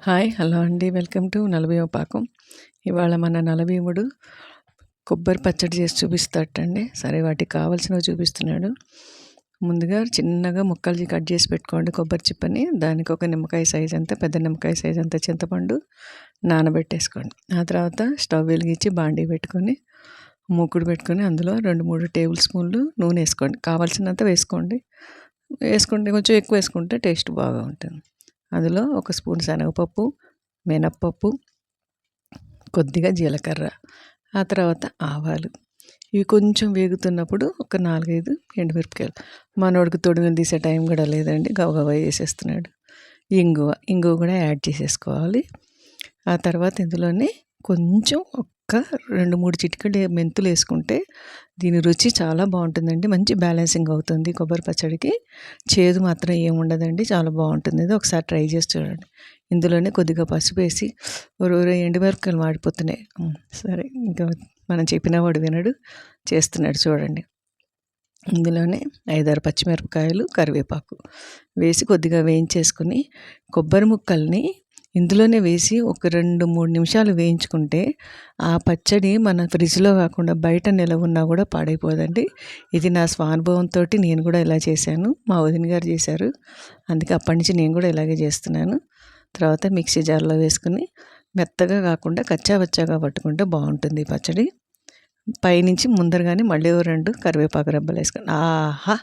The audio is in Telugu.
హాయ్ హలో అండి, వెల్కమ్ టు నలభైవ పాకం. ఇవాళ మన నలభీముడు కొబ్బరి పచ్చడి చేసి చూపిస్తాటండి. సరే, వాటికి కావాల్సినవి చూపిస్తున్నాడు. ముందుగా చిన్నగా ముక్కలు కట్ చేసి పెట్టుకోండి కొబ్బరి చిప్పని. దానికి ఒక నిమ్మకాయ సైజ్ అంతా, పెద్ద నిమ్మకాయ సైజ్ అంతా చింతపండు నానబెట్టేసుకోండి. ఆ తర్వాత స్టవ్ వెలిగించి బాండీ పెట్టుకొని మూకుడు పెట్టుకొని అందులో 2-3 టేబుల్ స్పూన్లు నూనె వేసుకోండి. కావాల్సినంత వేసుకోండి. వేసుకుంటే కొంచెం ఎక్కువ వేసుకుంటే టేస్ట్ బాగా ఉంటుంది. అందులో 1 స్పూన్ శనగపప్పు, మినప్పప్పు, కొద్దిగా జీలకర్ర, ఆ తర్వాత ఆవాలు. ఇవి కొంచెం వేగుతున్నప్పుడు ఒక 4-5 ఎండుమిరపకాయలు. మనోడికి తొడిమలు తీసే టైం కూడా లేదండి, గబగబా వేసేస్తున్నాడు. ఇంగువ కూడా యాడ్ చేసేసుకోవాలి. ఆ తర్వాత ఇందులోనే కొంచెం 2-3 చిటికెడు మెంతులు వేసుకుంటే దీని రుచి చాలా బాగుంటుందండి. మంచి బ్యాలెన్సింగ్ అవుతుంది కొబ్బరి పచ్చడికి. చేదు మాత్రం ఏముండదండి, చాలా బాగుంటుంది. ఇది ఒకసారి ట్రై చేసి చూడండి. ఇందులోనే కొద్దిగా పసుపు వేసి ఎండుమిరపకాయలు మాడిపోతున్నాయి. సరే, ఇంకా మనం చెప్పిన వాడు వినడు, చేస్తున్నాడు చూడండి. ఇందులోనే 5-6 పచ్చిమిరపకాయలు, కరివేపాకు వేసి కొద్దిగా వేయించేసుకుని కొబ్బరి ముక్కల్ని ఇందులోనే వేసి ఒక 2-3 నిమిషాలు వేయించుకుంటే ఆ పచ్చడి మన ఫ్రిడ్జ్లో కాకుండా బయట నిలవ ఉన్నా కూడా పాడైపోదండి. ఇది నా స్వానుభవంతో నేను కూడా ఇలా చేశాను. మా వదిన గారు చేశారు, అందుకే అప్పటి నుంచి నేను కూడా ఇలాగే చేస్తున్నాను. తర్వాత మిక్సీ జార్లో వేసుకుని మెత్తగా కాకుండా కచ్చాపచ్చాగా పట్టుకుంటే బాగుంటుంది పచ్చడి. పైనుంచి ముందరగానే మళ్ళీ 2 కరివేపాకు రెబ్బలు వేసుకొని ఆహా